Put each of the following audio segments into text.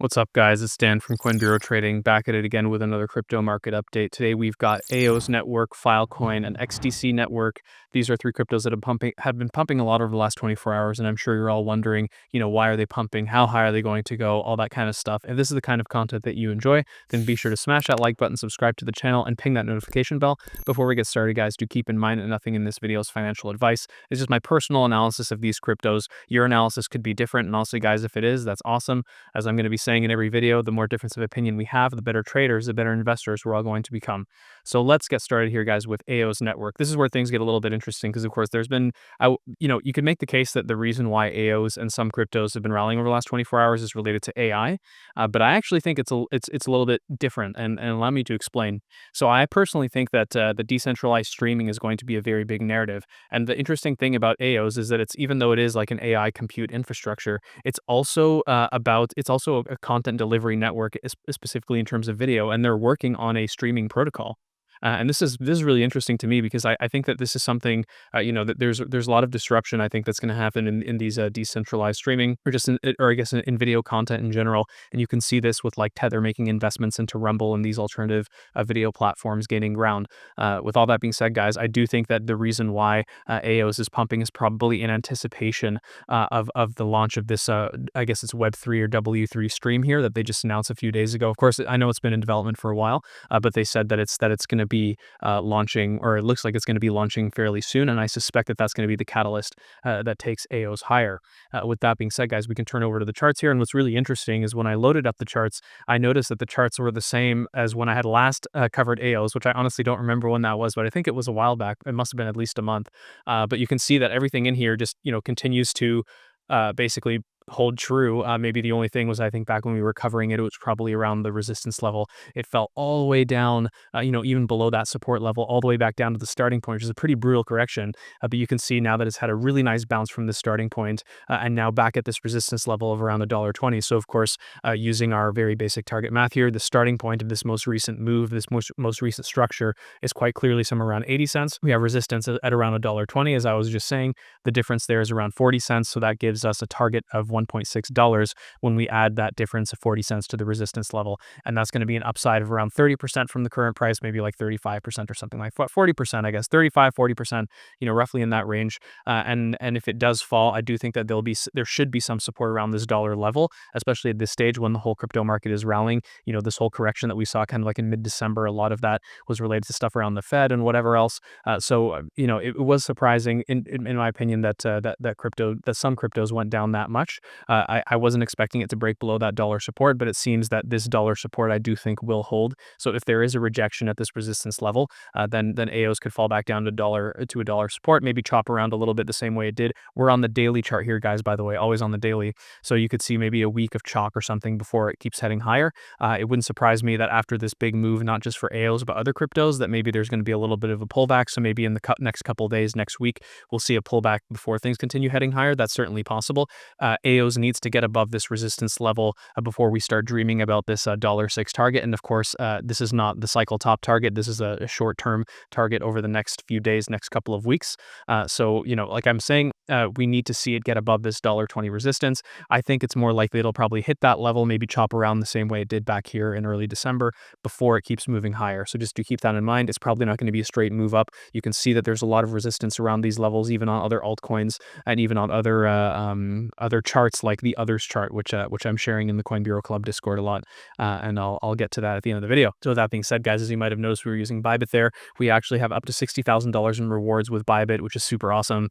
What's up, guys? It's Dan from Coin Bureau Trading, back at it again with another crypto market update. Today we've got AIOZ network, Filecoin, and XDC network. These are three cryptos that have been pumping a lot over the last 24 hours, and I'm sure you're all wondering, why are they pumping? How high are they going to go? All that kind of stuff. If this is the kind of content that you enjoy, then be sure to smash that like button, subscribe to the channel, and ping that notification bell. Before we get started, guys, do keep in mind that nothing in this video is financial advice. It's just my personal analysis of these cryptos. Your analysis could be different, and also, guys, if it is, that's awesome. As I'm going to be saying in every video, the more difference of opinion we have, the better traders, the better investors we're all going to become. So let's get started here, guys, with AIOZ network. This is where things get a little bit interesting because, of course, there's been, you could make the case that the reason why AIOZ and some cryptos have been rallying over the last 24 hours is related to AI, but I actually think it's a little bit different, and allow me to explain. So I personally think that the decentralized streaming is going to be a very big narrative, and the interesting thing about AIOZ is that even though it is like an AI compute infrastructure, it's also a content delivery network, specifically in terms of video, and they're working on a streaming protocol. And this is really interesting to me because I think that this is something, that there's a lot of disruption, I think, that's going to happen in these decentralized streaming, or just or I guess in video content in general. And you can see this with like Tether making investments into Rumble and these alternative video platforms gaining ground. With all that being said, guys, I do think that the reason why AIOZ is pumping is probably in anticipation of the launch of this, I guess it's Web3 or W3 stream here that they just announced a few days ago. Of course, I know it's been in development for a while, but they said that it's going to be launching, or it looks like it's going to be launching fairly soon, and I suspect that that's going to be the catalyst that takes AIOZ higher. With that being said, guys, we can turn over to the charts here, and what's really interesting is when I loaded up the charts, I noticed that the charts were the same as when I had last covered AIOZ, which I honestly don't remember when that was, but I think it was a while back. It must have been at least a month. But you can see that everything in here just continues to basically hold true. Maybe the only thing was, I think back when we were covering it, it was probably around the resistance level. It fell all the way down, even below that support level, all the way back down to the starting point, which is a pretty brutal correction. But you can see now that it's had a really nice bounce from the starting point, and now back at this resistance level of around $1.20. So of course, using our very basic target math here, the starting point of this most recent move, this most recent structure, is quite clearly somewhere around 80 cents. We have resistance at around $1.20, as I was just saying. The difference there is around 40 cents. So that gives us a target of $1.6 when we add that difference of 40 cents to the resistance level. And that's going to be an upside of around 30% from the current price, maybe like 35% or something like 40%, I guess, 35, 40%, roughly in that range. And if it does fall, I do think that there should be some support around this dollar level, especially at this stage when the whole crypto market is rallying. This whole correction that we saw kind of like in mid-December, a lot of that was related to stuff around the Fed and whatever else. It was surprising in my opinion that some cryptos went down that much. I wasn't expecting it to break below that dollar support, but it seems that this dollar support I do think will hold. So if there is a rejection at this resistance level, then AIOZ could fall back down to a dollar support, maybe chop around a little bit the same way it did. We're on the daily chart here, guys, by the way, always on the daily. So you could see maybe a week of chalk or something before it keeps heading higher. It wouldn't surprise me that after this big move, not just for AIOZ, but other cryptos, that maybe there's going to be a little bit of a pullback. So maybe in the next couple of days, next week, we'll see a pullback before things continue heading higher. That's certainly possible. AIOZ needs to get above this resistance level before we start dreaming about this $1.06 target. And of course, this is not the cycle top target. This is a short-term target over the next few days, next couple of weeks. So, like I'm saying, we need to see it get above this $1.20 resistance. I think it's more likely it'll probably hit that level, maybe chop around the same way it did back here in early December before it keeps moving higher. So just to keep that in mind, it's probably not going to be a straight move up. You can see that there's a lot of resistance around these levels, even on other altcoins and even on other charts like the others chart, which I'm sharing in the Coin Bureau Club Discord a lot, and I'll get to that at the end of the video. So with that being said, guys, as you might have noticed, we were using Bybit there. We actually have up to $60,000 in rewards with Bybit, which is super awesome.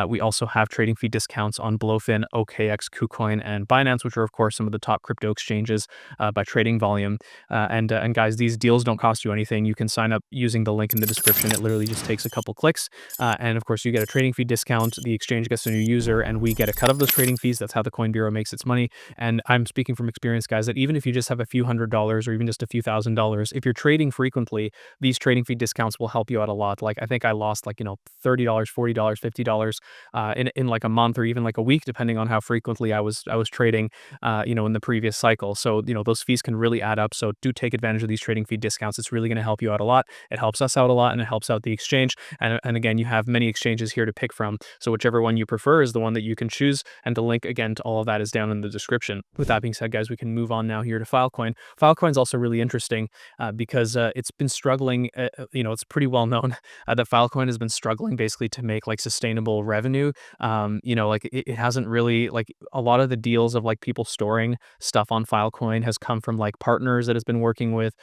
We also have trading fee discounts on Blowfin, OKX, KuCoin, and Binance, which are of course some of the top crypto exchanges by trading volume. And guys, these deals don't cost you anything. You can sign up using the link in the description. It literally just takes a couple clicks, and of course you get a trading fee discount. The exchange gets a new user, and we get a cut of those trading fees. That's how the Coin Bureau makes its money. And I'm speaking from experience, guys, that even if you just have a few $100s or even just a few $1,000s, if you're trading frequently, these trading fee discounts will help you out a lot. Like I think I lost $30, $40, $50 in like a month or even like a week, depending on how frequently I was trading, in the previous cycle. So those fees can really add up. So do take advantage of these trading fee discounts. It's really going to help you out a lot. It helps us out a lot, and it helps out the exchange. And again, you have many exchanges here to pick from. So whichever one you prefer is the one that you can choose. And the link again to all of that is down in the description. With that being said, guys, we can move on now here to Filecoin. Filecoin is also really interesting because it's been struggling. It's pretty well known that Filecoin has been struggling basically to make like sustainable revenue. Like it hasn't really, like, a lot of the deals of like people storing stuff on Filecoin has come from like partners that has been working with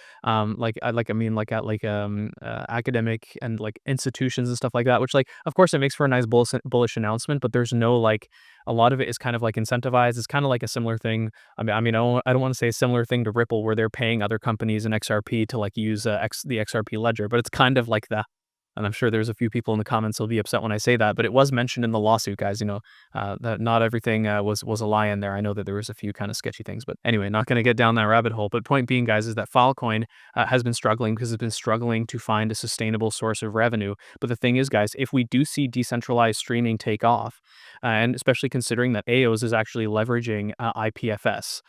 academic and like institutions and stuff like that, which, like, of course it makes for a nice bullish announcement, but there's no, like, a lot of it is kind of like incentivized. It's kind of like a similar thing. I don't want to say a similar thing to Ripple where they're paying other companies in XRP to like use the XRP ledger, but it's kind of like that. And I'm sure there's a few people in the comments who'll be upset when I say that, but it was mentioned in the lawsuit, guys. That not everything was a lie in there. I know that there was a few kind of sketchy things, but anyway, not going to get down that rabbit hole. But point being, guys, is that Filecoin has been struggling because it's been struggling to find a sustainable source of revenue. But the thing is, guys, if we do see decentralized streaming take off, and especially considering that AIOZ is actually leveraging IPFS,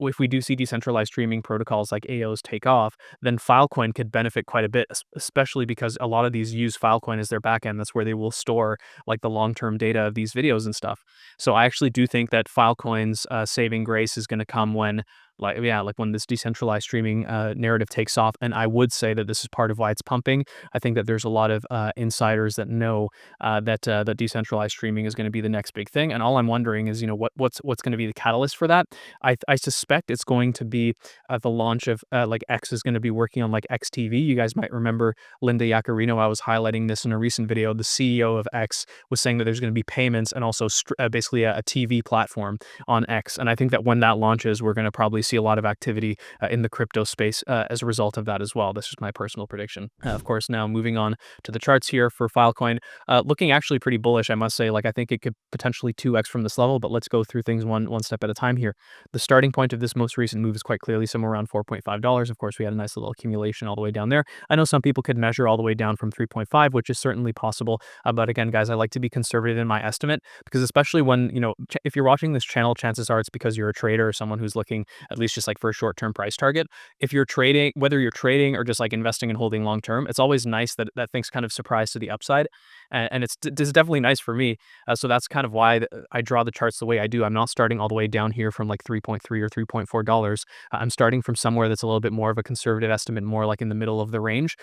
if we do see decentralized streaming protocols like AIOZ take off, then Filecoin could benefit quite a bit, especially because a lot of these use Filecoin as their backend. That's where they will store like the long-term data of these videos and stuff. So I actually do think that Filecoin's saving grace is going to come when, when this decentralized streaming narrative takes off. And I would say that this is part of why it's pumping. I think that there's a lot of insiders that know that decentralized streaming is going to be the next big thing. And all I'm wondering is, what's going to be the catalyst for that? I suspect it's going to be the launch of like X is going to be working on like XTV. You guys might remember Linda Yaccarino. I was highlighting this in a recent video. The CEO of X was saying that there's going to be payments and also basically a TV platform on X. And I think that when that launches, we're going to probably see a lot of activity in the crypto space as a result of that as well. This is my personal prediction. Of course, now moving on to the charts here for Filecoin, looking actually pretty bullish, I must say. Like, I think it could potentially 2x from this level, but let's go through things one step at a time here. The starting point of this most recent move is quite clearly somewhere around $4.5. Of course, we had a nice little accumulation all the way down there. I know some people could measure all the way down from 3.5, which is certainly possible. But again, guys, I like to be conservative in my estimate because especially when, if you're watching this channel, chances are it's because you're a trader or someone who's looking at least just like for a short-term price target. If you're trading, whether you're trading or just like investing and holding long-term, it's always nice that things kind of surprise to the upside. And it's definitely nice for me. So that's kind of why I draw the charts the way I do. I'm not starting all the way down here from like 3.3 or $3.4. I'm starting from somewhere that's a little bit more of a conservative estimate, more like in the middle of the range,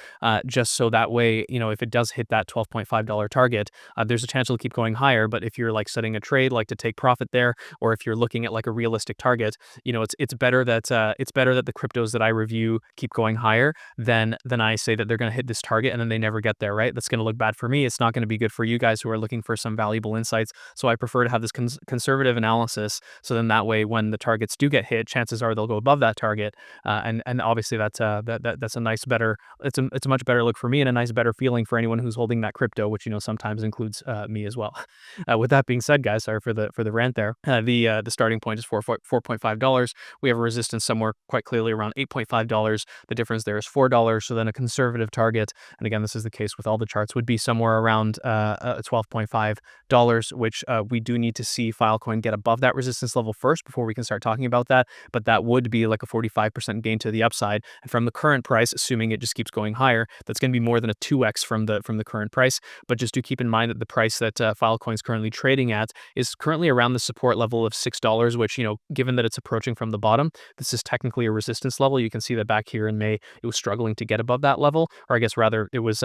just so that way, if it does hit that $12.5 target, there's a chance it'll keep going higher. But if you're like setting a trade, like to take profit there, or if you're looking at like a realistic target, it's better that the cryptos that I review keep going higher than I say that they're going to hit this target and then they never get there, right? That's going to look bad for me. It's not going to be good for you guys who are looking for some valuable insights. So I prefer to have this conservative analysis. So then that way, when the targets do get hit, chances are they'll go above that target. And obviously that's a nice, better, it's a much better look for me and a nice, better feeling for anyone who's holding that crypto, which, sometimes includes me as well. With that being said, guys, sorry for the rant there. The starting point is $4.5. We have a resistance somewhere quite clearly around $8.5. The difference there is $4. So then a conservative target, and again, this is the case with all the charts, would be somewhere around $12.5, which we do need to see Filecoin get above that resistance level first before we can start talking about that. But that would be like a 45% gain to the upside. And from the current price, assuming it just keeps going higher, that's going to be more than a 2x from the current price. But just do keep in mind that the price that Filecoin is currently trading at is currently around the support level of $6, which, given that it's approaching from the bottom, this is technically a resistance level. You can see that back here in May, it was struggling to get above that level, or I guess rather it was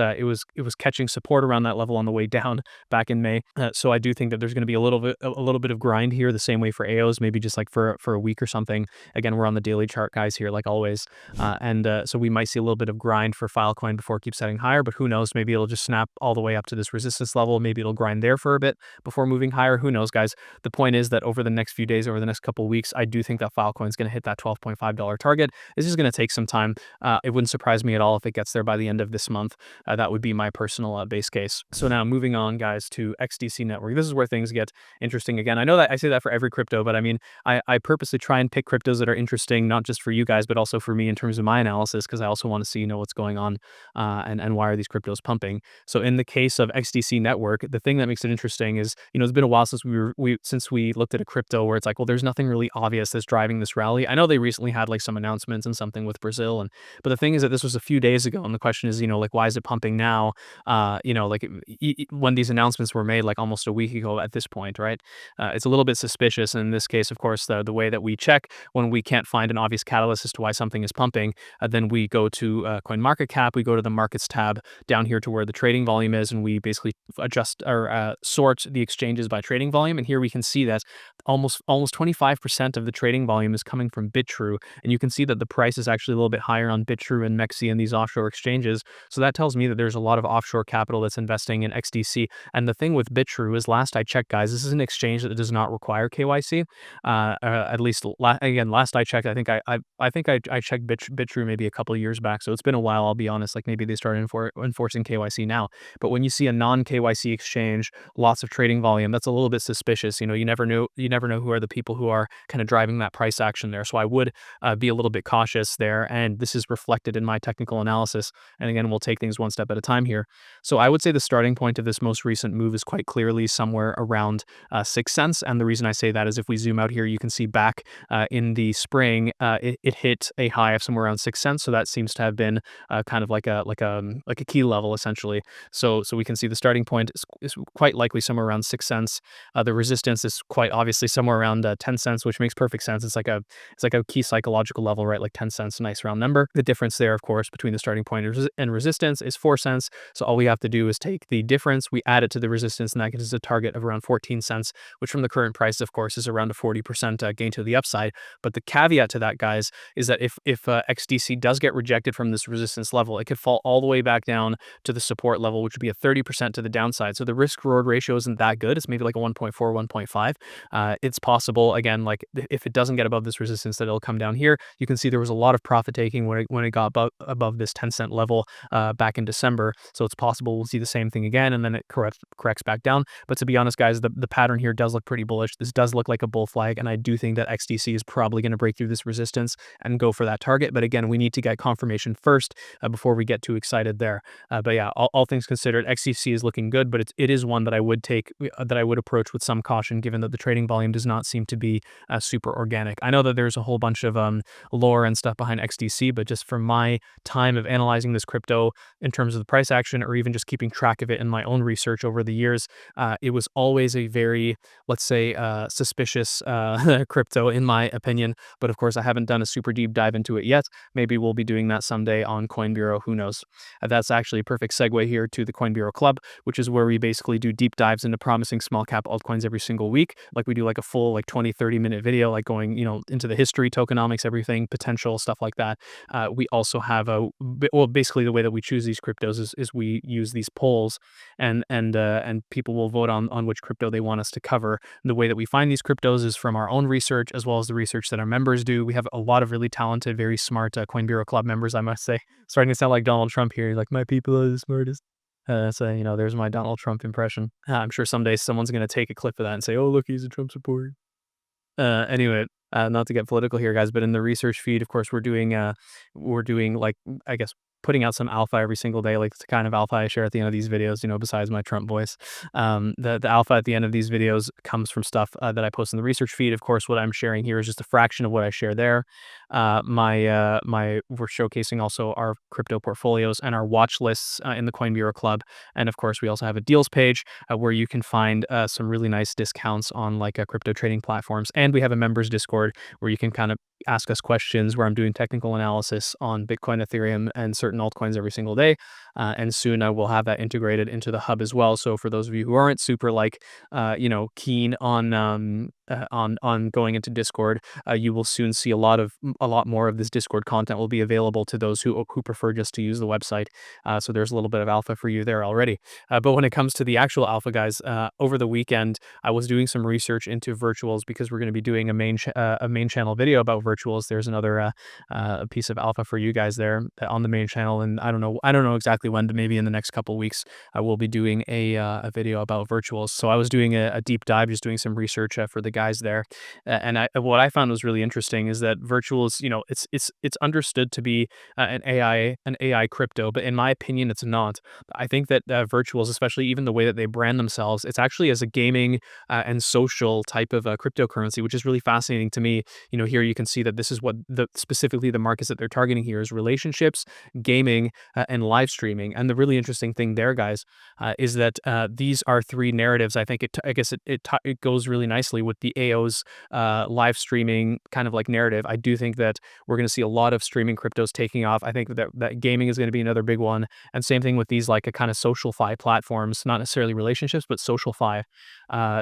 catching support around that level on the way down back in May. So I do think that there's going to be a little bit of grind here, the same way for AIOZ, maybe just like for a week or something. Again, we're on the daily chart, guys, here like always, so we might see a little bit of grind for Filecoin before it keeps heading higher. But who knows? Maybe it'll just snap all the way up to this resistance level. Maybe it'll grind there for a bit before moving higher. Who knows, guys? The point is that over the next few days, over the next couple of weeks, I do think that Filecoin is going to hit that $12.5 target. This is going to take some time. It wouldn't surprise me at all if it gets there by the end of this month. That would be my personal base case. So now moving on, guys, to XDC network. This is where things get interesting again. I know that I say that for every crypto, but I mean, I purposely try and pick cryptos that are interesting, not just for you guys, but also for me in terms of my analysis, because I also want to see, what's going on and why are these cryptos pumping. So in the case of XDC network, the thing that makes it interesting is, it's been a while since we looked at a crypto where it's like, well, there's nothing really obvious that's driving this rally. I know they recently had like some announcements and something with Brazil, but the thing is that this was a few days ago, and the question is, like, why is it pumping now? Like when these announcements were made, like almost a week ago at this point, right? It's a little bit suspicious. And in this case, of course, the way that we check when we can't find an obvious catalyst as to why something is pumping, then we go to CoinMarketCap, we go to the markets tab down here to where the trading volume is, and we basically adjust or sort the exchanges by trading volume. And here we can see that almost 25% of the trading volume is coming from BitTrue, and you can see that the price is actually a little bit higher on BitTrue and Mexi and these offshore exchanges. So that tells me that there's a lot of offshore capital that's investing in XDC. And the thing with BitTrue is, last I checked, guys, this is an exchange that does not require KYC. At least last I checked, I think I checked BitTrue maybe a couple of years back. So it's been a while. I'll be honest. Like maybe they started enforcing KYC now. But when you see a non KYC exchange, lots of trading volume, that's a little bit suspicious. You never know who are the people who are kind of driving that price action there. So I would be a little bit cautious there. And this is reflected in my technical analysis. And again, we'll take things one step at a time here. So I would say the starting point of this most recent move is quite clearly somewhere around 6 cents. And the reason I say that is if we zoom out here, you can see back in the spring, it hit a high of somewhere around 6 cents. So that seems to have been kind of like a key level essentially. So we can see the starting point is quite likely somewhere around 6 cents. The resistance is quite obviously somewhere around 10 cents, which makes perfect sense. It's like a key psychological level, right? Like 10 cents, a nice round number. The difference there, of course, between the starting point and resistance is 4 cents. So all we have to do is take the difference, we add it to the resistance, and that gives us a target of around 14 cents, which from the current price, of course, is around a 40% gain to the upside. But the caveat to that, guys, is that if XDC does get rejected from this resistance level, it could fall all the way back down to the support level, which would be a 30% to the downside. So the risk reward ratio isn't that good. It's maybe like a 1.4, 1.5. It's possible, again, like if it doesn't get above this resistance, that it'll come down here. You can see there was a lot of profit taking when it got above this 10-cent level back in December. So it's possible we'll see the same thing again, and then it corrects back down. But to be honest, guys, the pattern here does look pretty bullish. This does look like a bull flag, and I do think that XDC is probably going to break through this resistance and go for that target. But again, we need to get confirmation first before we get too excited there. But yeah, all things considered, XDC is looking good, but it is one that I would approach with some caution, given that the trading volume does not seem to be super organic. I know that there's a whole bunch of lore and stuff behind XDC, but just from my time of analyzing this crypto in terms of the price action, or even just keeping track of it in my own research over the years, it was always a very, let's say, suspicious crypto in my opinion. But of course, I haven't done a super deep dive into it yet. Maybe we'll be doing that someday on Coin Bureau, who knows. That's actually a perfect segue here to the Coin Bureau Club, which is where we basically do deep dives into promising small cap altcoins every single week. Like we do like a full 20-30 minute video, like going into the history, tokenomics, everything, potential, stuff like that. We also have basically the way that we choose these cryptos is we use these polls, and people will vote on which crypto they want us to cover. And the way that we find these cryptos is from our own research, as well as the research that our members do. We have a lot of really talented, very smart Coin Bureau Club members, I must say. Starting to sound like Donald Trump here. Like, my people are the smartest. So there's my Donald Trump impression. I'm sure someday someone's going to take a clip of that and say, oh, look, he's a Trump supporter. Anyway, not to get political here, guys, but in the research feed, of course, we're doing like, I guess, putting out some alpha every single day, like the kind of alpha I share at the end of these videos, besides my Trump voice. The alpha at the end of these videos comes from stuff that I post in the research feed. Of course, what I'm sharing here is just a fraction of what I share there. We're showcasing also our crypto portfolios and our watch lists in the Coin Bureau Club. And of course, we also have a deals page where you can find some really nice discounts on crypto trading platforms. And we have a members Discord where you can kind of ask us questions, where I'm doing technical analysis on Bitcoin, Ethereum, and certain altcoins every single day. And soon I will have that integrated into the hub as well. So for those of you who aren't super keen on on going into Discord. You will soon see a lot more of this Discord content will be available to those who prefer just to use the website. So there's a little bit of alpha for you there already. But when it comes to the actual alpha, guys, over the weekend I was doing some research into virtuals because we're going to be doing a main channel video about virtuals. There's another piece of alpha for you guys there on the main channel, and I don't know exactly when, but maybe in the next couple weeks I will be doing a video about virtuals. So I was doing a deep dive, just doing some research for the guys there, and what I found was really interesting is that virtuals, it's understood to be an AI crypto, but in my opinion, it's not. I think that virtuals, especially even the way that they brand themselves, it's actually as a gaming and social type of cryptocurrency, which is really fascinating to me. Here you can see that this is what specifically the markets that they're targeting here is relationships, gaming, and live streaming. And the really interesting thing there, guys, is that these are three narratives. I guess it goes really nicely with the AIOZ live streaming kind of like narrative. I do think that we're going to see a lot of streaming cryptos taking off. I think that gaming is going to be another big one, and same thing with these like a kind of social fi platforms, not necessarily relationships, but social fi.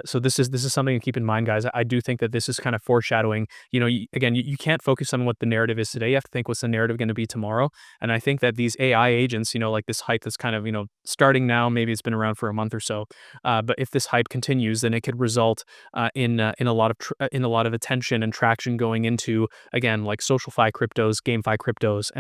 So this is something to keep in mind, guys. I do think that this is kind of foreshadowing. Again, you can't focus on what the narrative is today. You have to think what's the narrative going to be tomorrow. And I think that these AI agents, like this hype that's kind of starting now. Maybe it's been around for a month or so, but if this hype continues, then it could result in a lot of attention and traction going into, again, like social fi cryptos, GameFi cryptos,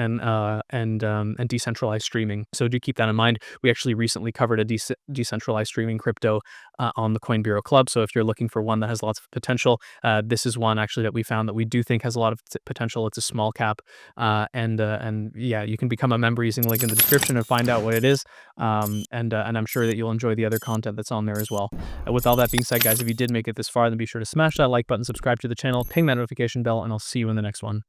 and decentralized streaming. So do keep that in mind. We actually recently covered a decentralized streaming crypto on the Coin Bureau Club. So if you're looking for one that has lots of potential, this is one actually that we found that we do think has a lot of potential. It's a small cap, and yeah, you can become a member using the link in the description and find out what it is. And I'm sure that you'll enjoy the other content that's on there as well. With all that being said, guys, if you did make it this far, then be sure to smash that like button, subscribe to the channel, ping that notification bell, and I'll see you in the next one.